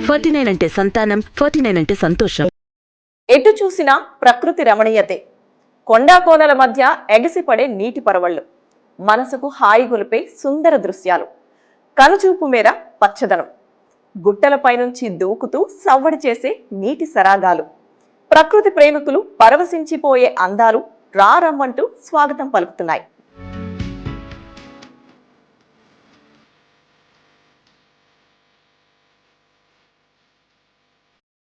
49 అంటే సంతానం, 49 అంటే సంతోషం. ఎటు చూసినా ప్రకృతి రమణీయతే. కొండా కోనల మధ్య ఎగసిపడే నీటి పరవళ్లు, మనసుకు హాయి గొలిపే సుందర దృశ్యాలు, కనుచూపు మేర పచ్చదనం, గుట్టలపైనుంచి దూకుతూ సవ్వడి చేసే నీటి సరాగాలు, ప్రకృతి ప్రేమికులు పరవశించిపోయే అందాలు రారమ్మంటూ స్వాగతం పలుకుతున్నాయి.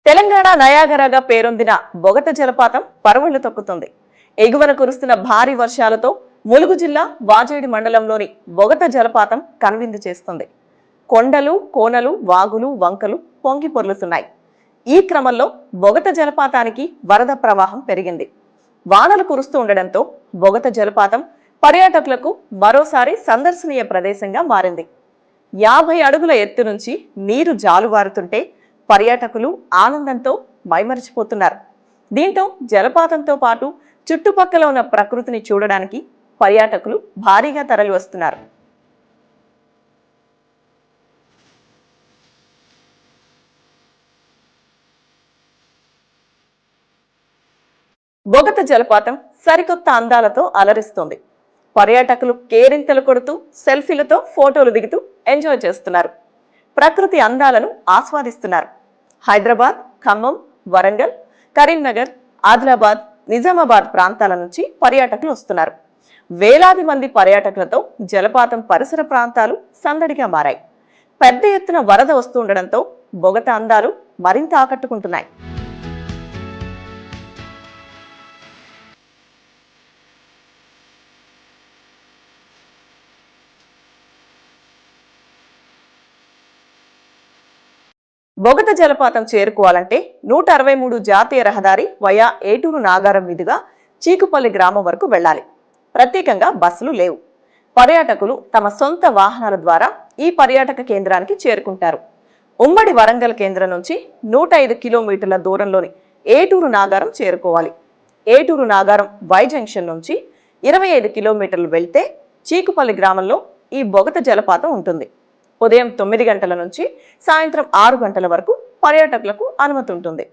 తెలంగాణ నయాగరాగా పేరొందిన బొగత జలపాతం పరవళ్లు తొక్కుతుంది. ఎగువన కురుస్తున్న భారీ వర్షాలతో ములుగు జిల్లా వాజేడి మండలంలోని బొగత జలపాతం కనువిందు చేస్తుంది. కొండలు, కోనలు, వాగులు, వంకలు పొంగి పొర్లుతున్నాయి. ఈ క్రమంలో బొగత జలపాతానికి వరద ప్రవాహం పెరిగింది. వానలు కురుస్తూ ఉండడంతో బొగత జలపాతం పర్యాటకులకు మరోసారి సందర్శనీయ ప్రదేశంగా మారింది. 50 అడుగుల ఎత్తు నుంచి నీరు జాలువారుతుంటే పర్యాటకులు ఆనందంతో మైమరిచిపోతున్నారు. దీంతో జలపాతంతో పాటు చుట్టుపక్కల ఉన్న ప్రకృతిని చూడడానికి పర్యాటకులు భారీగా తరలి వస్తున్నారు. బొగత జలపాతం సరికొత్త అందాలతో అలరిస్తోంది. పర్యాటకులు కేరింతలు కొడుతూ సెల్ఫీలతో ఫోటోలు దిగుతూ ఎంజాయ్ చేస్తున్నారు. ప్రకృతి అందాలను ఆస్వాదిస్తున్నారు. హైదరాబాద్, ఖమ్మం, వరంగల్, కరీంనగర్, ఆదిలాబాద్, నిజామాబాద్ ప్రాంతాల నుంచి పర్యాటకులు వస్తున్నారు. వేలాది మంది పర్యాటకులతో జలపాతం పరిసర ప్రాంతాలు సందడిగా మారాయి. పెద్ద ఎత్తున వరద వస్తుండడంతో బొగత అందాలు మరింత ఆకట్టుకుంటున్నాయి. బొగత జలపాతం చేరుకోవాలంటే 163 జాతీయ రహదారి వయా ఏటూరు నాగారం మీదుగా చీకుపల్లి గ్రామం వరకు వెళ్లాలి. ప్రత్యేకంగా బస్సులు లేవు. పర్యాటకులు తమ సొంత వాహనాల ద్వారా ఈ పర్యాటక కేంద్రానికి చేరుకుంటారు. ఉమ్మడి వరంగల్ కేంద్రం నుంచి 105 కిలోమీటర్ల దూరంలోని ఏటూరు నాగారం చేరుకోవాలి. ఏటూరు నాగారం వై జంక్షన్ నుంచి 25 కిలోమీటర్లు వెళ్తే చీకుపల్లి గ్రామంలో ఈ బొగత జలపాతం ఉంటుంది. ఉదయం 9 గంటల నుంచి సాయంత్రం 6 గంటల వరకు పర్యాటకులకు అనుమతి ఉంటుంది.